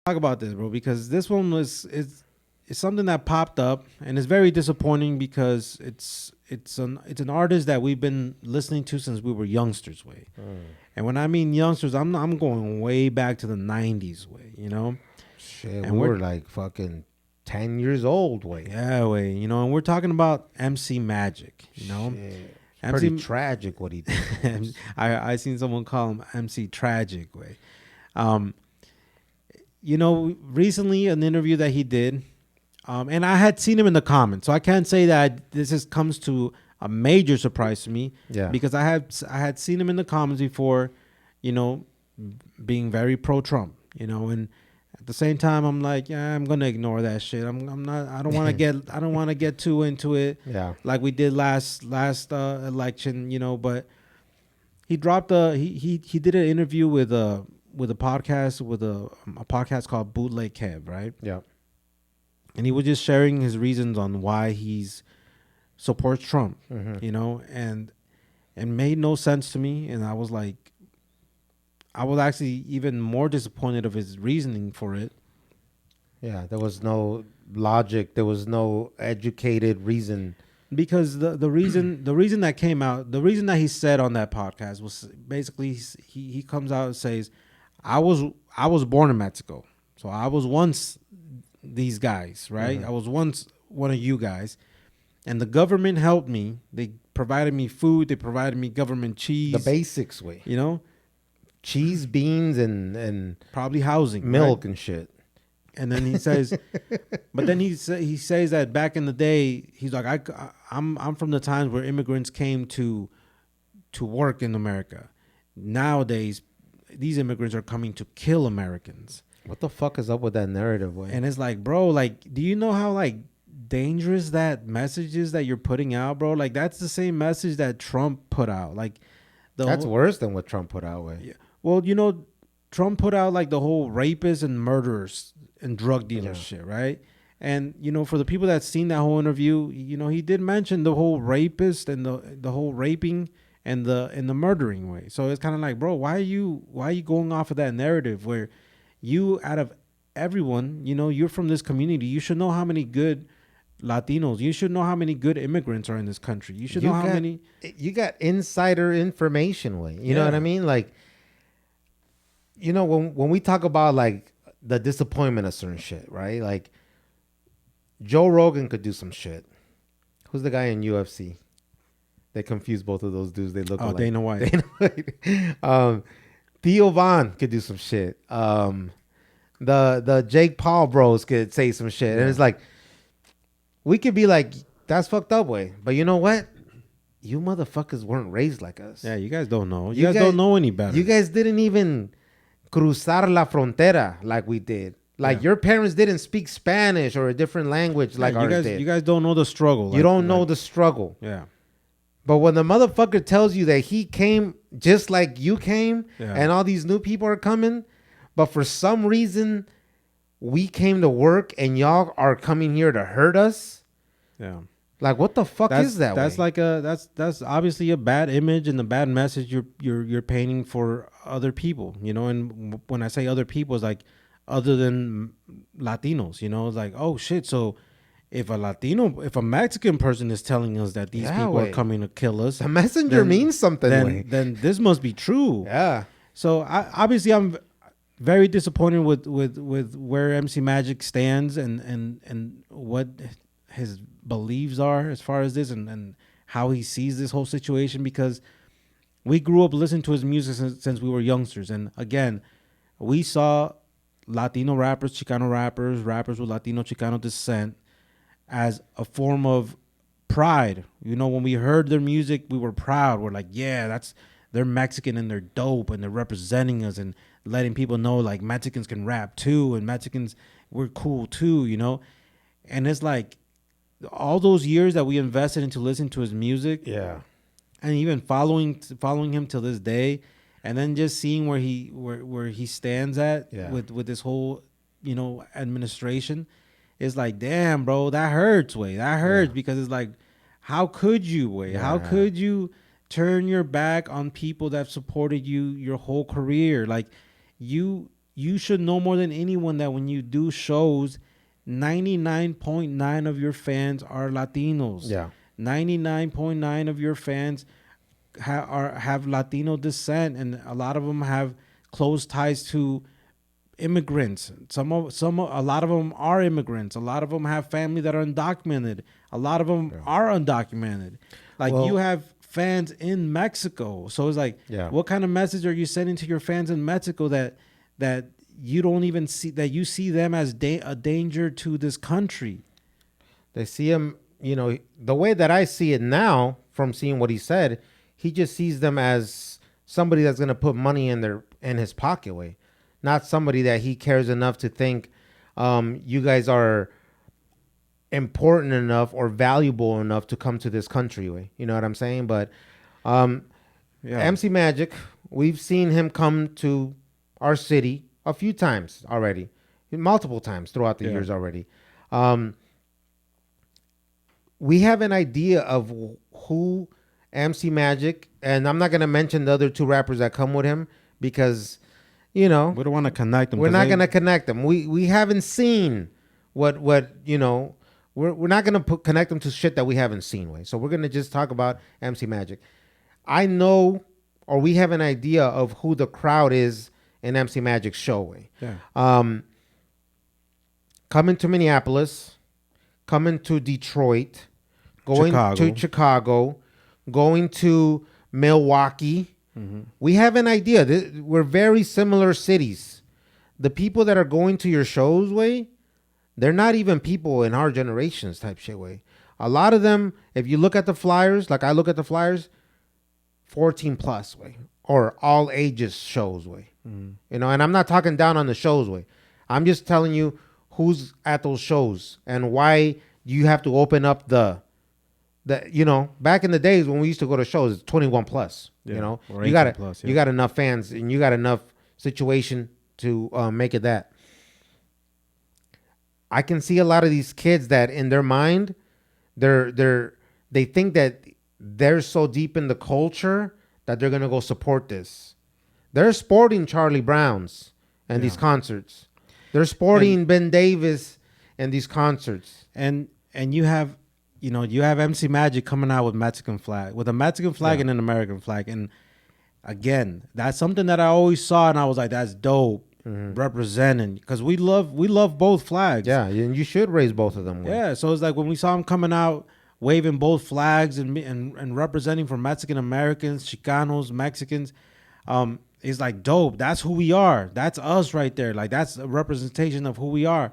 talk about this, bro, because this one it's something that popped up, and it's very disappointing because it's an artist that we've been listening to since we were youngsters, way. And when I mean youngsters, I'm going way back to the '90s, way. Shit, And we we're were like fucking 10 years old, way. yeah, way. And we're talking about MC Magic. Shit. MC. Pretty tragic what he did. I seen someone call him MC Tragic, way. Um, recently an interview that he did, and I had seen him in the comments, so I can't say that comes to a major surprise to me. Yeah. Because I had seen him in the comments before, you know, being very pro Trump, and at the same time I'm like, yeah, I'm gonna ignore that shit. I'm not. I don't want to get too into it. Yeah. Like we did last election, but he dropped he did an interview with a podcast with a podcast called Bootleg Kev, right? Yeah. And he was just sharing his reasons on why he's supports Trump, and made no sense to me. And I was like, I was actually even more disappointed of his reasoning for it. Yeah. There was no logic. There was no educated reason. Because the reason that came out, the reason that he said on that podcast was basically he comes out and says, I was born in Mexico, so I was once these guys, right? I was once one of you guys, and the government helped me. They provided me food. They provided me government cheese, The basics way. Cheese, beans, and probably housing, milk right? and shit. And then he says, but then he says that back in the day, he's like, I'm from the times where immigrants came to work in America. Nowadays, these immigrants are coming to kill Americans. What the fuck is up with that narrative, way? And it's like, bro, like, do you know how like dangerous that message is that you're putting out, bro? Like, that's the same message that Trump put out. Like, That's worse than what Trump put out, way. Yeah. Well, Trump put out like the whole rapists and murderers and drug dealers shit, right? And for the people that seen that whole interview, he did mention the whole rapist and the whole raping and the murdering way. So it's kind of like, bro, why are you going off of that narrative where you, out of everyone, you're from this community, you should know how many good Latinos, you should know how many good immigrants are in this country. You should know how many. You got insider information, way. You know what I mean? Like, when we talk about like the disappointment of certain shit, right? Like Joe Rogan could do some shit. Who's the guy in UFC? They confuse both of those dudes. They look alike. Dana White. Theo Von could do some shit. The Jake Paul bros could say some shit. And it's like, we could be like, that's fucked up, way. But you know what? You motherfuckers weren't raised like us. Yeah, you guys don't know. You guys don't know any better. You guys didn't even cruzar la frontera like we did. Like your parents didn't speak Spanish or a different language like ours did. You guys don't know the struggle. You don't know the struggle. Yeah. But when the motherfucker tells you that he came just like you came and all these new people are coming, but for some reason we came to work and y'all are coming here to hurt us. Yeah. Like, what the fuck is that? That's way? like that's obviously a bad image and a bad message you're painting for other people, and when I say other people, it's like other than Latinos, it's like, oh shit, so if a Mexican person is telling us that these people are coming to kill us, the messenger means something. Then this must be true. Yeah. So obviously I'm very disappointed with where MC Magic stands and what his beliefs are as far as this and how he sees this whole situation, because we grew up listening to his music since we were youngsters. And again, we saw Latino rappers, Chicano rappers with Latino Chicano descent as a form of pride. When we heard their music, we were proud. We're like, yeah, they're Mexican and they're dope and they're representing us and letting people know like Mexicans can rap too and Mexicans, we're cool too, And it's like all those years that we invested into listening to his music, and even following him till this day, and then just seeing where he stands at with this whole administration, is like, damn, bro, that hurts, way. That hurts because it's like, how could you, way? How could you turn your back on people that supported you your whole career? Like, you you should know more than anyone that when you do shows, 99.9 of your fans are Latinos. Yeah. 99.9 of your fans have Latino descent, and a lot of them have close ties to immigrants. A lot of them are immigrants. A lot of them have family that are undocumented. A lot of them are undocumented. Like, Well, you have fans in Mexico, so it's like, what kind of message are you sending to your fans in Mexico that you don't even see, that you see them as a danger to this country? They see him, the way that I see it now from seeing what he said, he just sees them as somebody that's going to put money in his pocket way, not somebody that he cares enough to think you guys are important enough or valuable enough to come to this country way. You know what I'm saying? But MC Magic, we've seen him come to our city a few times already, multiple times throughout the years already. We have an idea of who MC Magic, and I'm not going to mention the other two rappers that come with him because, we don't want to connect them. We're not going to connect them. We haven't seen what we're not going to connect them to shit that we haven't seen. Way. So we're going to just talk about MC Magic. I know, or we have an idea of who the crowd is in MC Magic's show. Way. Yeah. Coming to Minneapolis, coming to Detroit, going to Chicago, going to Milwaukee. Mm-hmm. We have an idea. We're very similar cities. The people that are going to your shows, way, they're not even people in our generations type shit way. A lot of them, if you look at the flyers, like I look at the flyers, 14 plus way, or all ages shows way. Mm-hmm. And I'm not talking down on the shows way. I'm just telling you who's at those shows and why you have to open up the back in the days when we used to go to shows, it's 21 plus. Yeah, you got enough fans and you got enough situation to make it that. I can see a lot of these kids that in their mind, they think that they're so deep in the culture that they're gonna go support this. They're sporting Charlie Browns and these concerts. They're sporting Ben Davis and these concerts. And you have MC Magic coming out with a Mexican flag and an American flag. And again, that's something that I always saw and I was like, that's dope. Mm-hmm. Representing, because we love both flags. Yeah, and you should raise both of them. Yeah, so it's like when we saw him coming out waving both flags and representing for Mexican Americans, Chicanos, Mexicans, it's like dope. That's who we are. That's us right there. Like, that's a representation of who we are.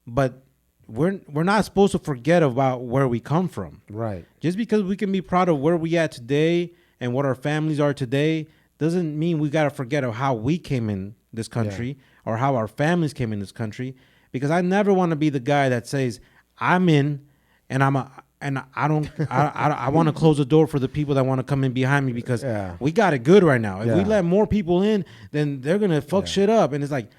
But we're not supposed to forget about where we come from. Right. Just because we can be proud of where we at today and what our families are today doesn't mean we got to forget of how we came in this country or how our families came in this country. Because I never want to be the guy that says I'm in and I want to close the door for the people that want to come in behind me because we got it good right now. If we let more people in, then they're going to fuck shit up. And it's like,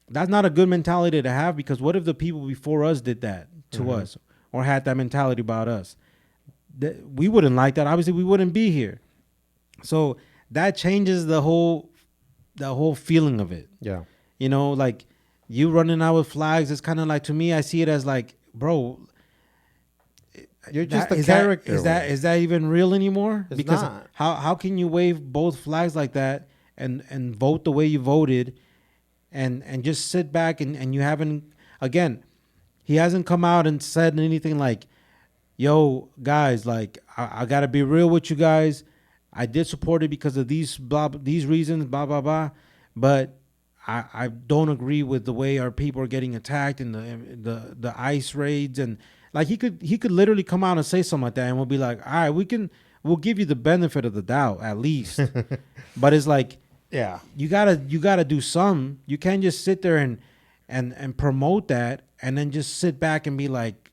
that's not a good mentality to have, because what if the people before us did that to us or had that mentality about us? We wouldn't like that. Obviously, we wouldn't be here. So that changes the whole feeling of it. Yeah. Like you running out with flags, it's kind of like, to me, I see it as like, bro, you're just a character. Is that even real anymore? It's because not. How can you wave both flags like that and vote the way you voted and just sit back and you haven't, again, he hasn't come out and said anything like, yo, guys, like, I got to be real with you guys. I did support it because of these reasons, blah, blah, blah. But I don't agree with the way our people are getting attacked and the ICE raids. And like, he could literally come out and say something like that, and we'll be like, all right, we'll give you the benefit of the doubt at least. But it's like, you gotta do some. You can't just sit there and promote that and then just sit back and be like,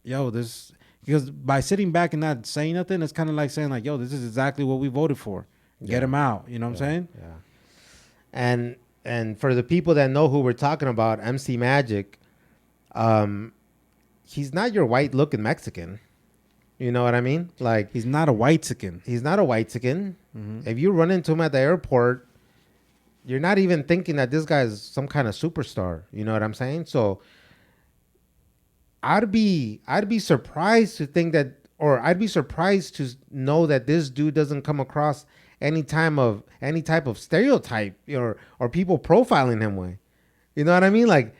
yo, this. Because by sitting back and not saying nothing, it's kind of like saying like, yo, this is exactly what we voted for. Get him out. You know what I'm saying? Yeah. And for the people that know who we're talking about, MC Magic, he's not your white looking Mexican. You know what I mean? Like, he's not a white-sican. He's not a white-sican. Mm-hmm. If you run into him at the airport, you're not even thinking that this guy is some kind of superstar. You know what I'm saying? So I'd be surprised to think that, or I'd be surprised to know that this dude doesn't come across any type of stereotype or people profiling him way. You know what I mean? Like,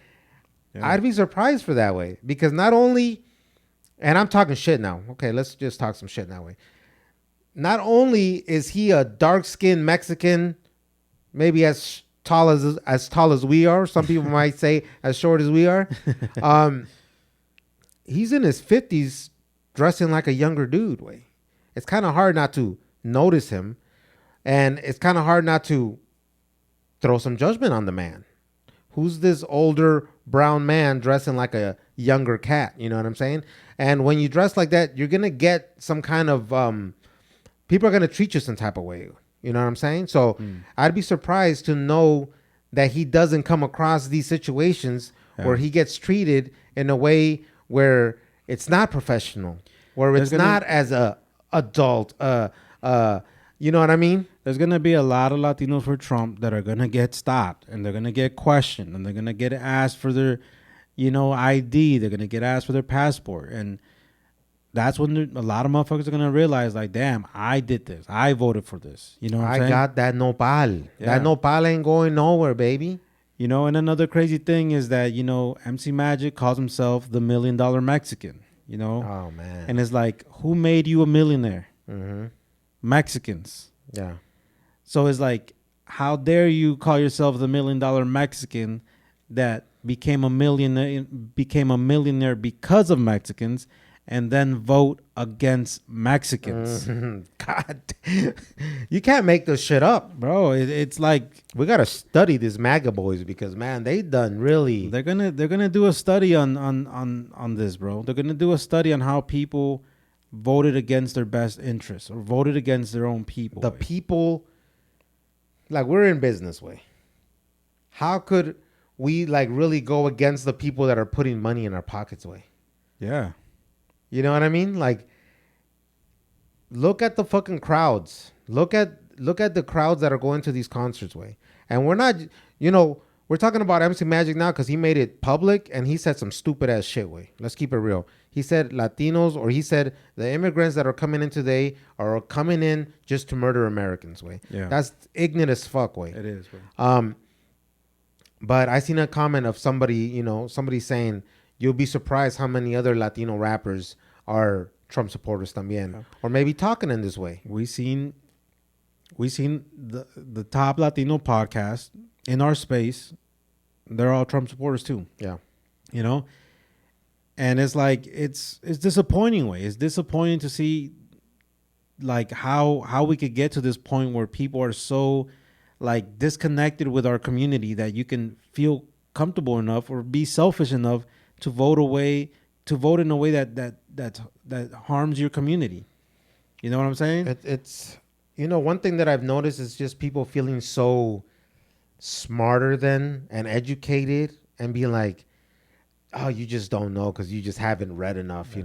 Yeah. I'd be surprised for that way, because not only, and I'm talking shit now. Okay, let's just talk some shit that way. Not only is he a dark-skinned Mexican, maybe as tall as we are, some people might say as short as we are. He's in his 50s, dressing like a younger dude. Way, it's kind of hard not to notice him, and it's kind of hard not to throw some judgment on the man. Who's this older brown man dressing like a younger cat? You know what I'm saying? And when you dress like that, you're gonna get some kind of people are gonna treat you some type of way. You know what I'm saying? So I'd be surprised to know that he doesn't come across these situations where he gets treated in a way where it's not professional, where it's not as a adult. You know what I mean? There's going to be a lot of Latinos for Trump that are going to get stopped, and they're going to get questioned, and they're going to get asked for their, ID. They're going to get asked for their passport. And that's when a lot of motherfuckers are going to realize, like, damn, I did this. I voted for this. You know what I'm saying? I got that nopal. Yeah. That nopal ain't going nowhere, baby. And another crazy thing is that, MC Magic calls himself the $1 Million Mexican, Oh, man. And it's like, who made you a millionaire? Mm-hmm. Mexicans. Yeah. So it's like, how dare you call yourself the $1 Million Mexican that became a millionaire because of Mexicans, and then vote against Mexicans? God, you can't make this shit up, bro. It's like, we gotta study these MAGA boys, because man, they done really. They're gonna do a study on this, bro. They're gonna do a study on how people voted against their best interests or voted against their own people. The people, like, we're in business way. How could we like really go against the people that are putting money in our pockets way? Yeah. You know what I mean? Like, look at the fucking crowds. Look at the crowds that are going to these concerts way. And we're not, we're talking about MC Magic now because he made it public and he said some stupid ass shit way. Let's keep it real. He said Latinos, or he said the immigrants that are coming in today are coming in just to murder Americans way. Yeah. That's ignorant as fuck way. It is, bro. But I seen a comment of somebody, somebody saying, you'll be surprised how many other Latino rappers are Trump supporters también. Yeah. Or maybe talking in this way. We seen the top Latino podcast in our space. They're all Trump supporters too. Yeah. And it's like, it's disappointing way. It's disappointing to see like how we could get to this point where people are so like disconnected with our community that you can feel comfortable enough or be selfish enough to vote in a way that harms your community. You know what I'm saying? It's one thing that I've noticed is just people feeling so smarter than and educated and being like, oh, you just don't know because you just haven't read enough.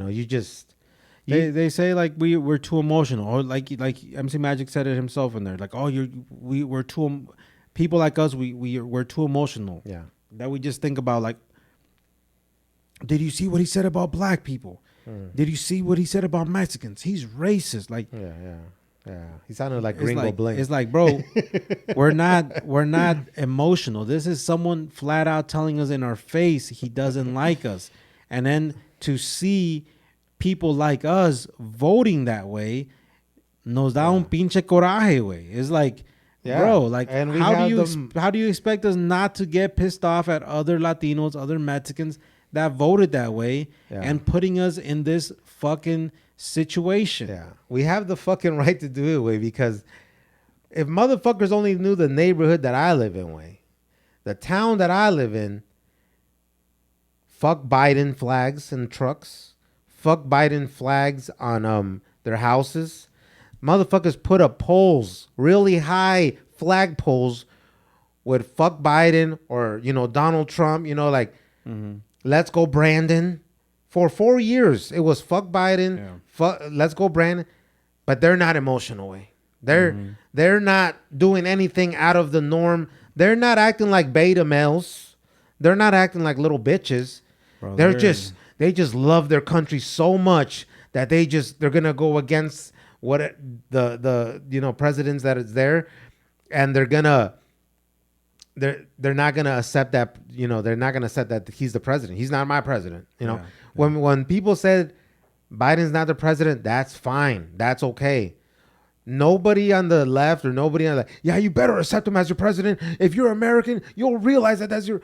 They say like we're too emotional, or like MC Magic said it himself in there, like, oh, we're too, people like us, we're too emotional. Yeah. That we just think about, like, did you see what he said about black people? Did you see what he said about Mexicans? He's racist. Like, yeah. He sounded like Gringo Bling. It's like, bro, we're not emotional. This is someone flat out telling us in our face he doesn't like us, and then to see people like us voting that way, nos da un pinche coraje, way. It's like, bro, like, and how do you expect us not to get pissed off at other Latinos, other Mexicans that voted that way, and putting us in this fucking situation? Yeah, we have the fucking right to do it, way, because if motherfuckers only knew the neighborhood that I live in, way, the town that I live in, fuck Biden flags and trucks, fuck Biden flags on their houses. Motherfuckers put up poles, really high flag poles with fuck Biden or, Donald Trump, let's go Brandon. For 4 years, it was fuck Biden, let's go Brandon. But they're not emotional way. They're not doing anything out of the norm They're not acting like beta males. They're not acting like little bitches. Bro, They just love their country so much that they're gonna go against the presidents that is there, and they're not gonna accept that. They're not gonna accept that he's the president. He's not my president. Yeah. When people said Biden's not the president, that's fine. That's okay. Nobody on the left or nobody on the, yeah, you better accept him as your president. If you're American, you'll realize that that's your.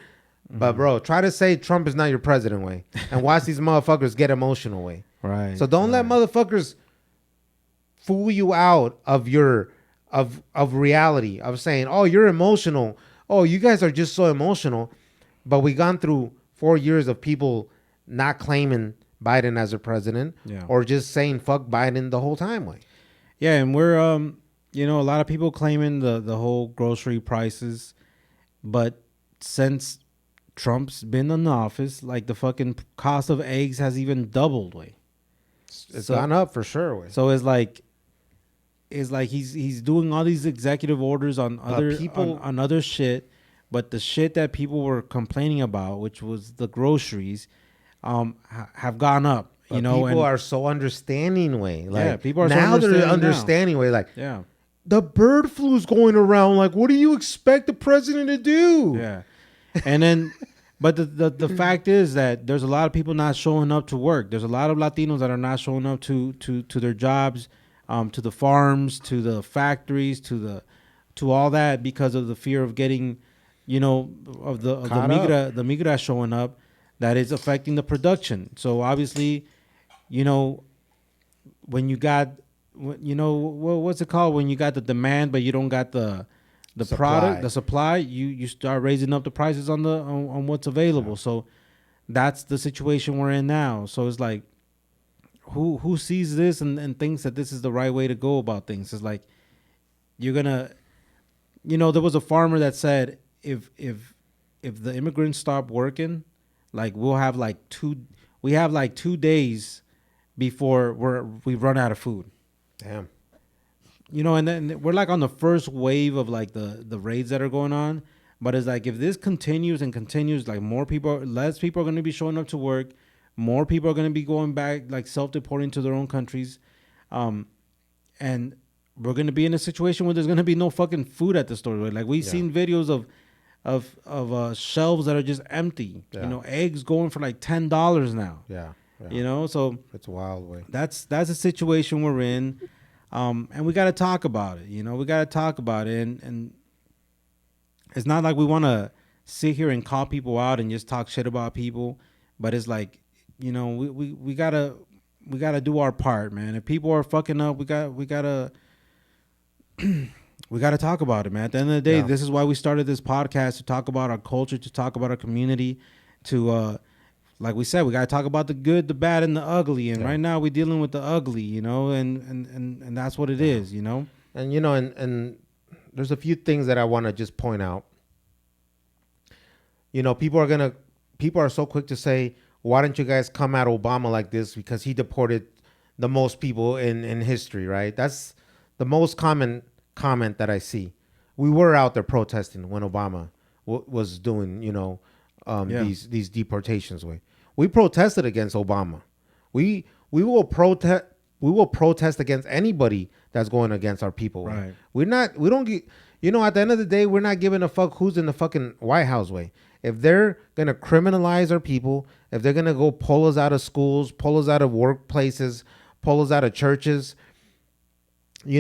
But bro, try to say Trump is not your president way, and watch these motherfuckers get emotional way. Right. So don't let motherfuckers fool you out of your of reality of saying, oh, you're emotional. Oh, you guys are just so emotional. But we gone through 4 years of people not claiming Biden as a president, or just saying fuck Biden the whole time way. Yeah, and we're a lot of people claiming the whole grocery prices, but since Trump's been in office, like the fucking cost of eggs has even doubled way. It's gone up for sure way. So it's like he's doing all these executive orders on other people on other shit, but the shit that people were complaining about, which was the groceries, have gone up. But people are so understanding way. Like, people are now so they're understanding way. Like, yeah, the bird flu's going around. Like, what do you expect the president to do? Yeah, and then, but the fact is that there's a lot of people not showing up to work. There's a lot of Latinos that are not showing up to their jobs, to the farms, to the factories, to all that because of the fear of getting, of the migra showing up, that is affecting the production. So obviously, when you got, what's it called? When you got the demand, but you don't got the product, the supply, you start raising up the prices on what's available. Yeah. So that's the situation we're in now. So it's like, who sees this and thinks that this is the right way to go about things? It's like, you're gonna, there was a farmer that said, if the immigrants stop working, like we have like 2 days before we run out of food. Damn. And then we're like on the first wave of like the raids that are going on. But it's like, if this continues, like less people are going to be showing up to work. More people are going to be going back, like self-deporting to their own countries. And we're going to be in a situation where there's going to be no fucking food at the store. Right? Like we've seen videos of shelves that are just empty. Yeah. Eggs going for like $10 now. Yeah. So it's a wild way. That's the situation we're in. And we got to talk about it. We got to talk about it. And it's not like we want to sit here and call people out and just talk shit about people. But it's like, we gotta do our part, man. If people are fucking up, we gotta we gotta talk about it, man. At the end of the day, this is why we started this podcast, to talk about our culture, to talk about our community, to like we said, we gotta talk about the good, the bad, and the ugly. And right now we're dealing with the ugly, and that's what it is, And and there's a few things that I want to just point out. People are so quick to say, why don't you guys come at Obama like this, because he deported the most people in history, right? That's the most common comment that I see. We were out there protesting when Obama was doing, these deportations. We protested against Obama. We will protest against anybody that's going against our people. Right. We don't get, at the end of the day, we're not giving a fuck who's in the fucking White House way. If they're going to criminalize our people, if they're going to go pull us out of schools, pull us out of workplaces, pull us out of churches,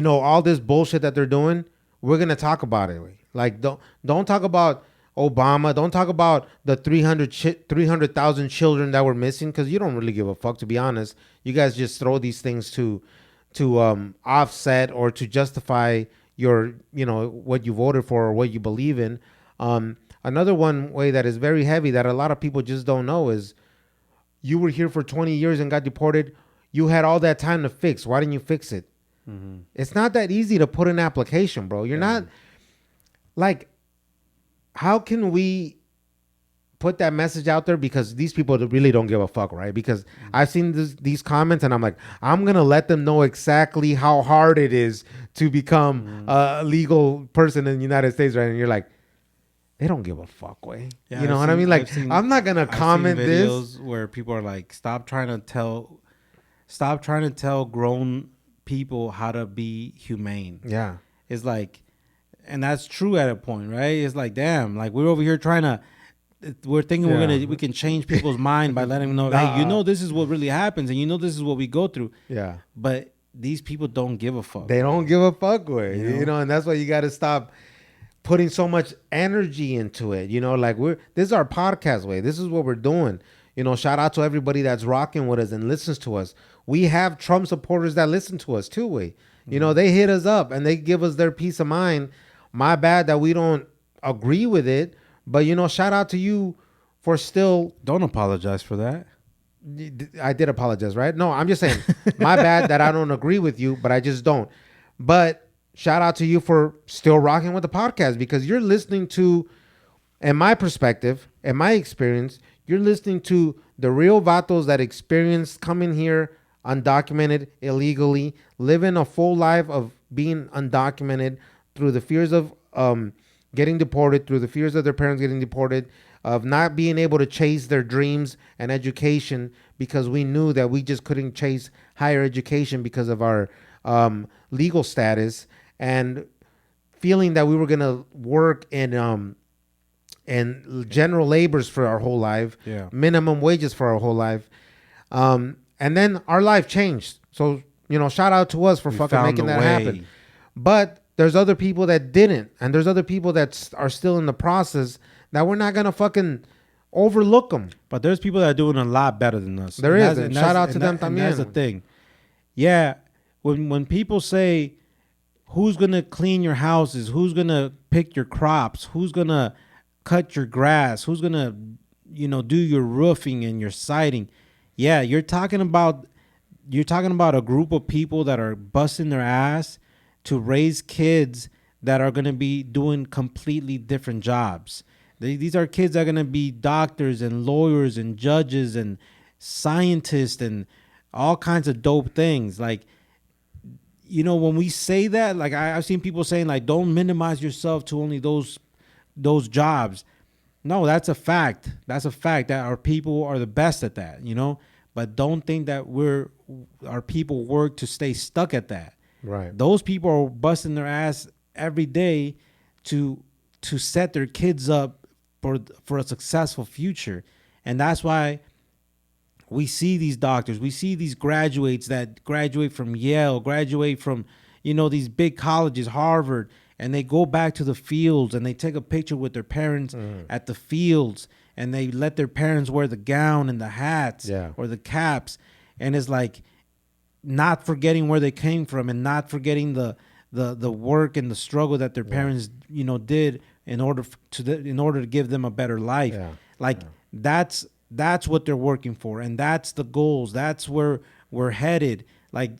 all this bullshit that they're doing, we're going to talk about it. Like, don't talk about Obama. Don't talk about the 300,000 children that were missing, because you don't really give a fuck, to be honest. You guys just throw these things to offset or to justify your, what you voted for or what you believe in. Another one way that is very heavy that a lot of people just don't know is, you were here for 20 years and got deported. You had all that time to fix. Why didn't you fix it? Mm-hmm. It's not that easy to put an application, bro. You're not, like, how can we put that message out there? Because these people really don't give a fuck, right? Because I've seen these comments and I'm like, I'm going to let them know exactly how hard it is to become a legal person in the United States, right? And you're like, they don't give a fuck, way. Yeah, You know what I mean? Like, I'm not gonna I've seen comment this. videos where people are like, stop trying to tell grown people how to be humane. Yeah. It's like, and that's true at a point, right? It's like, damn, like we're over here trying to, we're thinking we can change people's mind by letting them know, hey, you know, this is what really happens, and you know, this is what we go through. Yeah. But these people don't give a fuck. They don't give a fuck, way. You know? And that's why you got to stop putting so much energy into it. You know, like this is our podcast, way. This is what we're doing. You know, shout out to everybody that's rocking with us and listens to us. We have Trump supporters that listen to us too, way. You know, they hit us up and they give us their peace of mind. My bad that we don't agree with it, but you know, shout out to you for still. Don't apologize for that. I did apologize, right? No, I'm just saying, my bad that I don't agree with you, but I just don't. But shout out to you for still rocking with the podcast, because you're listening to, in my perspective, in my experience, you're listening to the real vatos that experience coming here undocumented, illegally, living a full life of being undocumented through the fears of getting deported, through the fears of their parents getting deported, of not being able to chase their dreams and education, because we knew that we just couldn't chase higher education because of our legal status, and feeling that we were going to work in general labors for our whole life, minimum wages for our whole life. And then our life changed. So, you know, shout out to us for fucking making that happen. But there's other people that didn't. And there's other people that are still in the process that we're not going to fucking overlook them. But there's people that are doing a lot better than us. There is. And shout out to them también. That's the thing. Yeah. When people say, who's going to clean your houses? Who's going to pick your crops? Who's going to cut your grass? Who's going to, you know, do your roofing and your siding? Yeah, you're talking about a group of people that are busting their ass to raise kids that are going to be doing completely different jobs. These are kids that are going to be doctors and lawyers and judges and scientists and all kinds of dope things. Like, you know, when we say that, like I've seen people saying, like, don't minimize yourself to only those jobs. No, that's a fact. That's a fact that our people are the best at that, you know. But don't think that our people work to stay stuck at that. Right. Those people are busting their ass every day to set their kids up for a successful future. And that's why we see these doctors, we see these graduates that graduate from Yale, graduate from, you know, these big colleges, Harvard, and they go back to the fields and they take a picture with their parents at the fields, and they let their parents wear the gown and the hats or the caps. And it's like not forgetting where they came from and not forgetting the work and the struggle that their parents, you know, did in order to give them a better life. That's what they're working for, and that's the goals. That's where we're headed. Like,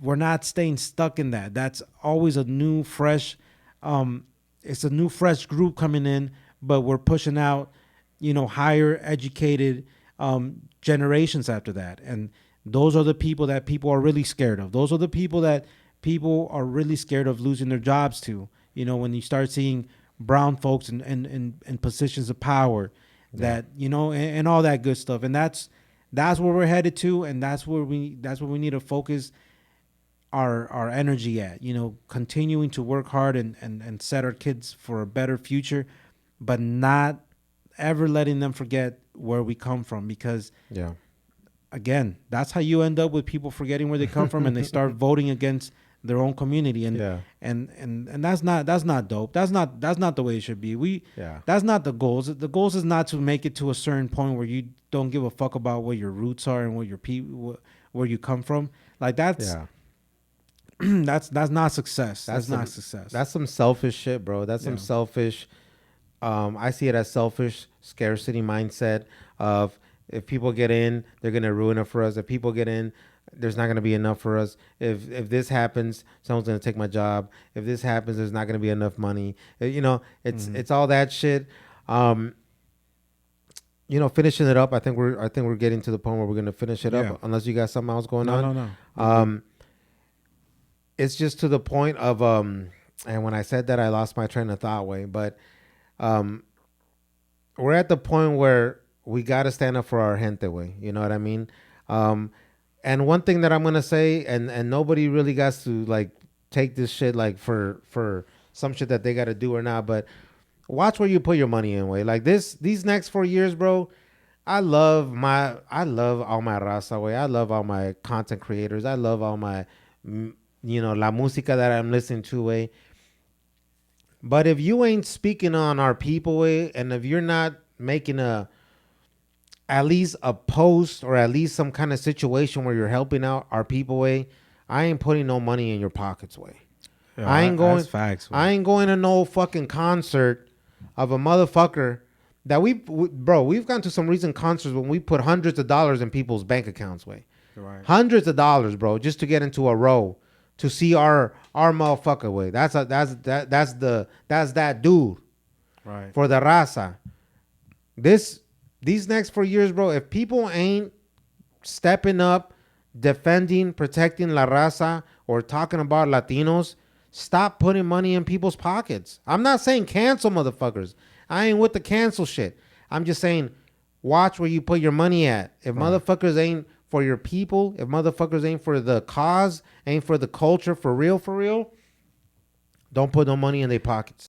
we're not staying stuck in that. That's always a new, fresh, it's a new, fresh group coming in, but we're pushing out, you know, higher educated generations after that. And those are the people that people are really scared of. Those are the people that people are really scared of losing their jobs to. You know, when you start seeing brown folks in positions of power, that, you know, and all that good stuff. And that's where we're headed to, and that's where we need to focus our energy at, you know, continuing to work hard and set our kids for a better future, but not ever letting them forget where we come from, because again, that's how you end up with people forgetting where they come from, and they start voting against their own community, and that's not dope. That's not the way it should be. That's not the goals. The goals is not to make it to a certain point where you don't give a fuck about what your roots are and what your people, where you come from. Like that's that's not success. That's not success. That's some selfish shit, bro. That's some selfish. I see it as selfish scarcity mindset of, if people get in, they're gonna ruin it for us. If people get in, there's not going to be enough for us. If this happens, someone's going to take my job. If this happens, there's not going to be enough money. You know, it's all that shit. You know, finishing it up, I think we're getting to the point where we're going to finish it up, unless you got something else going on. No. It's just to the point of and when I said that, I lost my train of thought, way, but we're at the point where we got to stand up for our gente way. You know what I mean? Um, and one thing that I'm gonna say, and nobody really got to like take this shit like for some shit that they got to do or not, but watch where you put your money in. Way like these next 4 years, bro. I love all my raza way. I love all my content creators. I love all my, la música that I'm listening to way. But if you ain't speaking on our people way, and if you're not making at least a post or at least some kind of situation where you're helping out our people way, I ain't putting no money in your pockets way. Yo, I ain't going. That's facts. I ain't going to no fucking concert of a motherfucker that bro. We've gone to some recent concerts when we put hundreds of dollars in people's bank accounts way, Right. hundreds of dollars, bro, just to get into a row to see our motherfucker way. That's that dude Right. for the raza. These next 4 years, bro, if people ain't stepping up, defending, protecting la raza, or talking about Latinos, stop putting money in people's pockets. I'm not saying cancel motherfuckers. I ain't with the cancel shit. I'm just saying watch where you put your money at. If motherfuckers ain't for your people, if motherfuckers ain't for the cause, ain't for the culture, for real, don't put no money in their pockets.